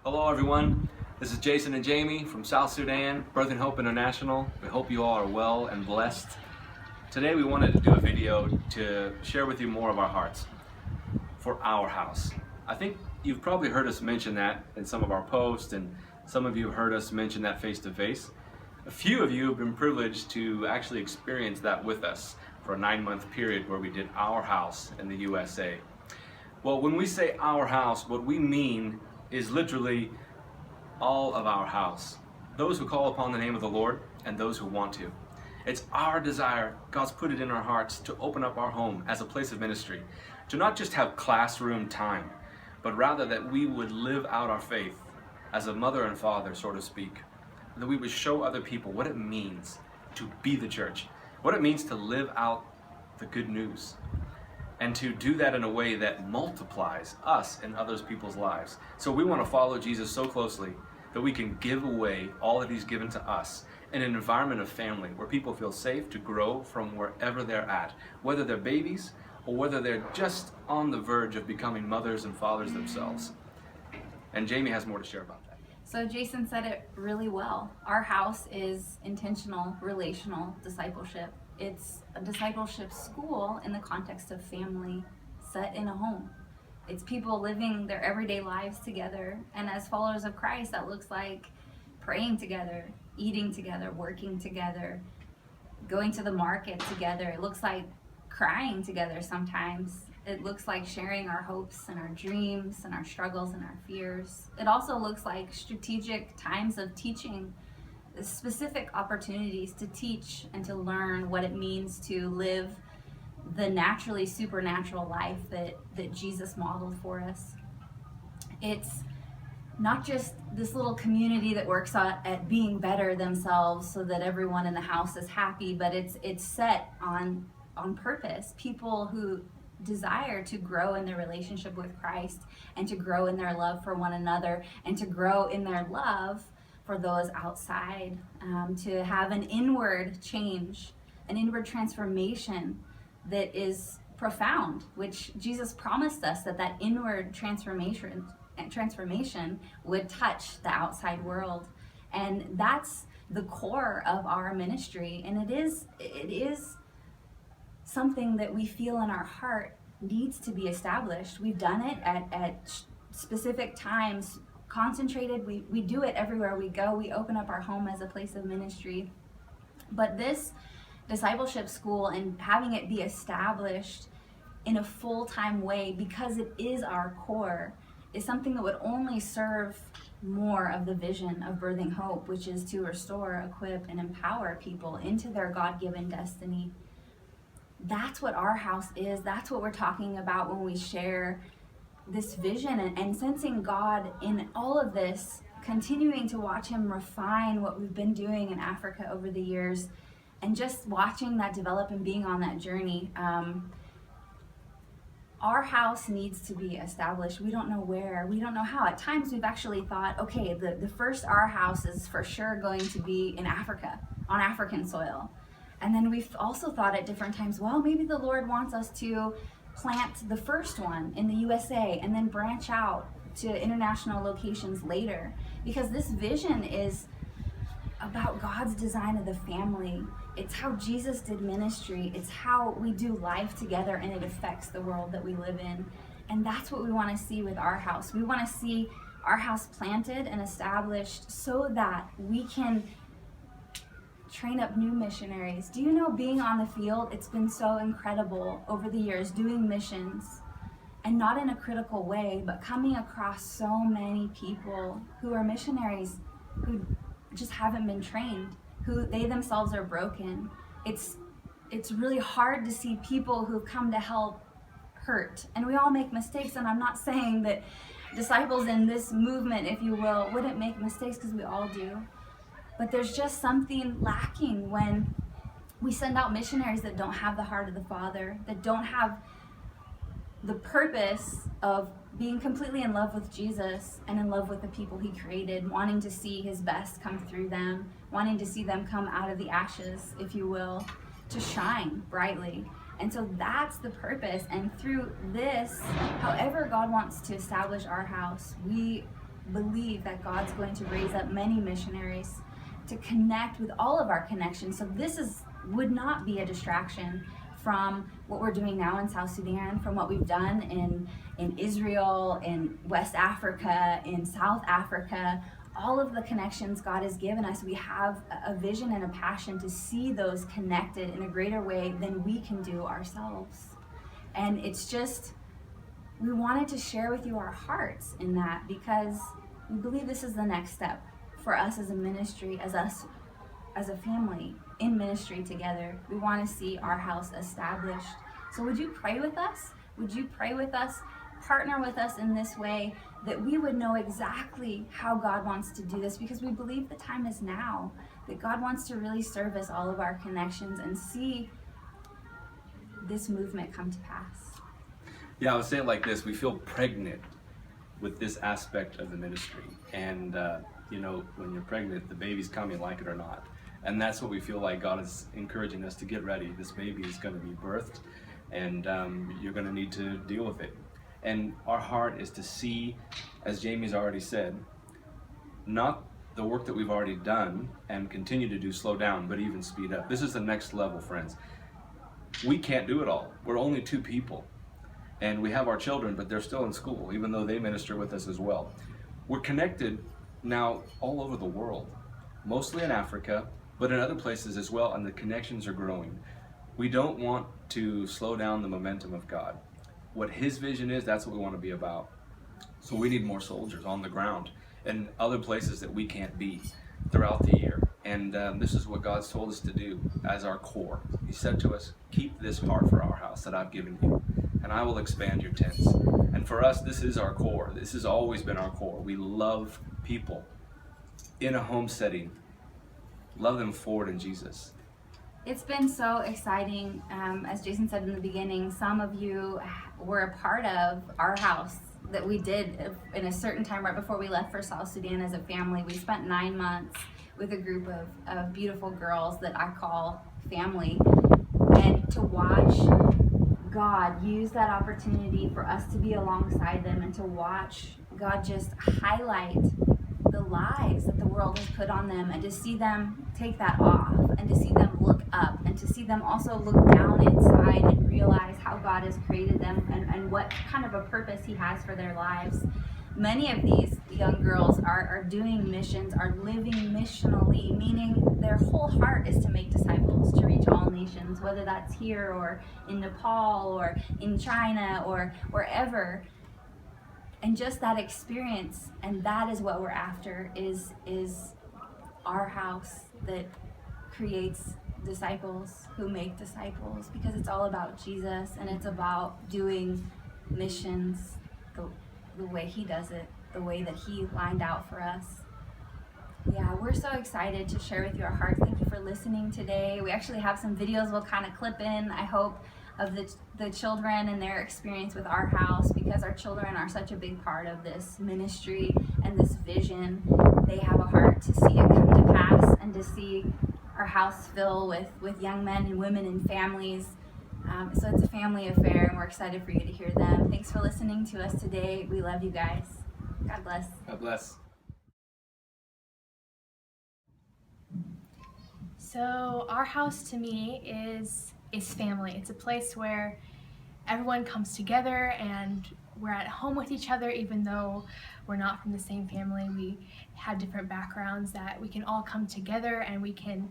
Hello everyone, this is Jason and Jamie from South Sudan, Birth and Hope International. We hope you all are well and blessed. Today we wanted to do a video to share with you more of our hearts for our house. I think you've probably heard us mention that in some of our posts, and some of you have heard us mention that face to face. A few of you have been privileged to actually experience that with us for a 9-month period where we did our house in the USA. Well, when we say our house, what we mean is literally all of our house. Those who call upon the name of the Lord and those who want to. It's our desire, God's put it in our hearts, to open up our home as a place of ministry, to not just have classroom time, but rather that we would live out our faith as a mother and father, so to speak. That we would show other people what it means to be the church, what it means to live out the good news, and to do that in a way that multiplies us and other people's lives. So we want to follow Jesus so closely that we can give away all that He's given to us in an environment of family where people feel safe to grow from wherever they're at, whether they're babies or whether they're just on the verge of becoming mothers and fathers themselves. And Jamie has more to share about that. So Jason said it really well. Our house is intentional, relational discipleship. It's a discipleship school in the context of family set in a home. It's people living their everyday lives together. And as followers of Christ, that looks like praying together, eating together, working together, going to the market together. It looks like crying together sometimes. It looks like sharing our hopes and our dreams and our struggles and our fears. It also looks like strategic times of teaching, specific opportunities to teach and to learn what it means to live the naturally supernatural life that Jesus modeled for us. It's not just this little community that works at being better themselves so that everyone in the house is happy, but it's set on purpose. People who desire to grow in their relationship with Christ and to grow in their love for one another and to grow in their love for those outside, to have an inward change, an inward transformation that is profound, which Jesus promised us that inward transformation would touch the outside world. And that's the core of our ministry, and it is something that we feel in our heart needs to be established. We've done it at specific times, concentrated. We do it everywhere we go. We open up our home as a place of ministry. But this discipleship school and having it be established in a full-time way, because it is our core, is something that would only serve more of the vision of Birthing Hope, which is to restore, equip, and empower people into their God-given destiny. That's what our house is. That's what we're talking about when we share this vision, and sensing God in all of this, continuing to watch Him refine what we've been doing in Africa over the years, and just watching that develop and being on that journey. Our house needs to be established. We don't know where, we don't know how. At times we've actually thought, okay, the first Our House is for sure going to be in Africa, on African soil. And then we've also thought at different times, well, maybe the Lord wants us to plant the first one in the USA and then branch out to international locations later. Because this vision is about God's design of the family. It's how Jesus did ministry. It's how we do life together, and it affects the world that we live in. And that's what we want to see with our house. We want to see our house planted and established so that we can train up new missionaries. Do you know, being on the field, it's been so incredible over the years doing missions, and not in a critical way, but coming across so many people who are missionaries who just haven't been trained, who they themselves are broken. It's really hard to see people who've come to help hurt, and we all make mistakes. And I'm not saying that disciples in this movement, if you will, wouldn't make mistakes, because we all do. But there's just something lacking when we send out missionaries that don't have the heart of the Father, that don't have the purpose of being completely in love with Jesus and in love with the people He created, wanting to see His best come through them, wanting to see them come out of the ashes, if you will, to shine brightly. And so that's the purpose. And through this, however God wants to establish our house, we believe that God's going to raise up many missionaries to connect with all of our connections. So would not be a distraction from what we're doing now in South Sudan, from what we've done in Israel, in West Africa, in South Africa. All of the connections God has given us, we have a vision and a passion to see those connected in a greater way than we can do ourselves. And it's just, we wanted to share with you our hearts in that, because we believe this is the next step for us as a ministry, as us as a family in ministry together. We want to see our house established. So would you pray with us? Would you pray with us? Partner with us in this way, that we would know exactly how God wants to do this, because we believe the time is now, that God wants to really service all of our connections and see this movement come to pass. Yeah, I would say it like this: we feel pregnant with this aspect of the ministry. And when you're pregnant, the baby's coming, like it or not. And that's what we feel like God is encouraging us to get ready. This baby is going to be birthed, and you're going to need to deal with it. And our heart is to see, as Jamie's already said, not the work that we've already done and continue to do slow down, but even speed up. This is the next level, friends. We can't do it all. We're only 2 people. And we have our children, but they're still in school, even though they minister with us as well. We're connected now all over the world, mostly in Africa, but in other places as well, and the connections are growing. We don't want to slow down the momentum of God. What His vision is, that's what we want to be about. So we need more soldiers on the ground in other places that we can't be throughout the year. And this is what God's told us to do as our core. He said to us, keep this heart for our house that I've given you, and I will expand your tents. And for us, this is our core. This has always been our core. We love people in a home setting. Love them forward in Jesus. It's been so exciting. As Jason said in the beginning, some of you were a part of our house that we did in a certain time right before we left for South Sudan as a family. We spent 9 months with a group of beautiful girls that I call family. And to watch God use that opportunity for us to be alongside them, and to watch God just highlight the lies that the world has put on them, and to see them take that off, and to see them look up, and to see them also look down inside and realize how God has created them, and what kind of a purpose He has for their lives. Many of these young girls are doing missions, are living missionally, meaning their whole heart is to make disciples, to reach all nations, whether that's here or in Nepal or in China or wherever. And just that experience, and that is what we're after, is our house that creates disciples who make disciples, because it's all about Jesus, and it's about doing missions the way He does it, the way that He lined out for us. Yeah, we're so excited to share with you our hearts. Thank you for listening today. We actually have some videos we'll kind of clip in, I hope, of the children and their experience with our house, because our children are such a big part of this ministry and this vision. They have a heart to see it come to pass, and to see our house fill with young men and women and families. So it's a family affair, and we're excited for you to hear them. Thanks for listening to us today. We love you guys. God bless. God bless. So our house to me is family. It's a place where everyone comes together and we're at home with each other, even though we're not from the same family. We have different backgrounds, that we can all come together and we can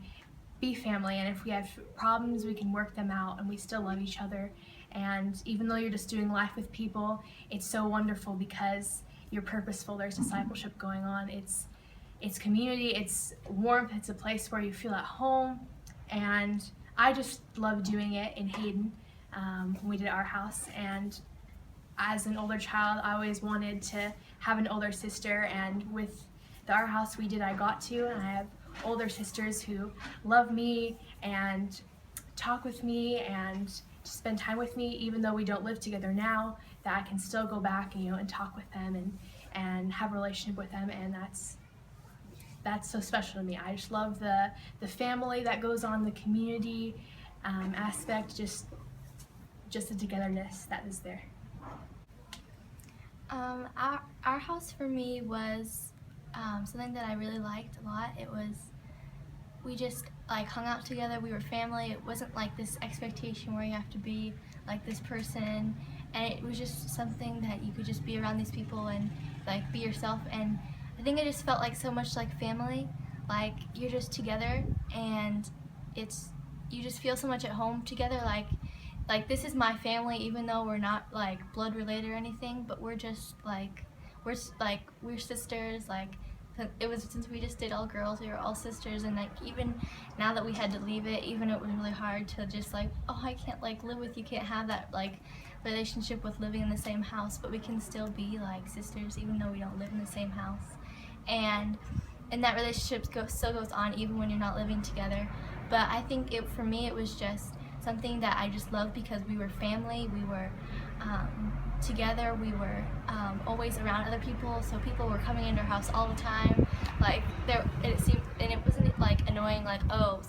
be family. And if we have problems, we can work them out, and we still love each other. And even though you're just doing life with people, it's so wonderful because you're purposeful. There's discipleship going on. It's community, it's warmth, it's a place where you feel at home. And I just love doing it in Hayden when we did our house. And as an older child, I always wanted to have an older sister, and with our house we did, I got to, and I have older sisters who love me and talk with me and spend time with me, even though we don't live together now, that I can still go back and talk with them and have a relationship with them. And that's so special to me. I just love the family that goes on, the community aspect, just the togetherness that is there. Our house for me was something that I really liked a lot. We just like hung out together. We were family. It wasn't like this expectation where you have to be like this person, and it was just something that you could just be around these people and like be yourself. And I think it just felt like so much like family. Like you're just together, and you just feel so much at home together. Like this is my family, even though we're not like blood related or anything, but we're just like we're sisters. Like it was, since we just did all girls, we were all sisters. And like even now that we had to leave it, even it was really hard to just like, oh, I can't like live with you, can't have that like relationship with living in the same house, but we can still be like sisters even though we don't live in the same house. And that relationship still goes on even when you're not living together. But I think for me it was just something that I just loved because we were family. We were together. We were always around other people, so people were coming into our house all the time. Like it seemed, and it wasn't like annoying. Like, oh,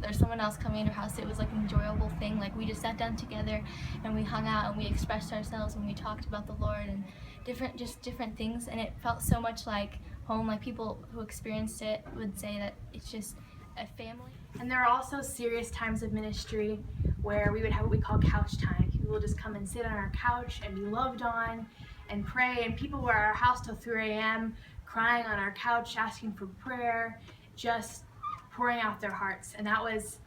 there's someone else coming into our house. It was like an enjoyable thing. Like we just sat down together and we hung out and we expressed ourselves and we talked about the Lord and different things. And it felt so much like home. Like people who experienced it would say that it's just a family. And there are also serious times of ministry where we would have what we call couch time. People will just come and sit on our couch and be loved on and pray. And people were at our house till 3 a.m. crying on our couch, asking for prayer, just pouring out their hearts. And that was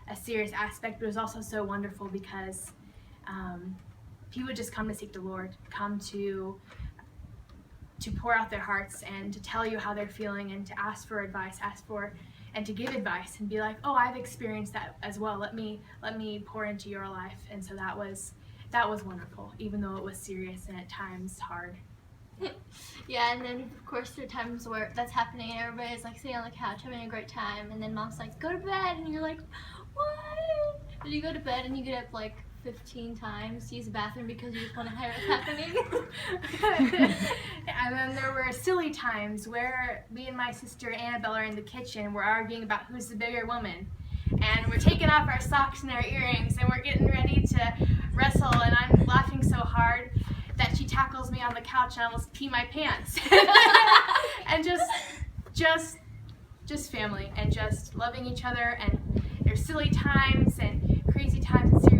a serious aspect, but it was also so wonderful because people would just come to seek the Lord, come to pour out their hearts and to tell you how they're feeling and to ask for advice, and to give advice and be like, oh, I've experienced that as well. Let me pour into your life. And so that was wonderful, even though it was serious and at times hard. Yeah, and then of course there are times where that's happening and everybody's like sitting on the couch having a great time, and then mom's like, go to bed, and you're like, what? But you go to bed and you get up like 15 times to use the bathroom because you just want to hear what's happening. And then there were silly times where me and my sister Annabelle are in the kitchen. We're arguing about who's the bigger woman. And we're taking off our socks and our earrings and we're getting ready to wrestle, and I'm laughing so hard that she tackles me on the couch and I almost pee my pants. And just family and just loving each other, and there's silly times and crazy times and serious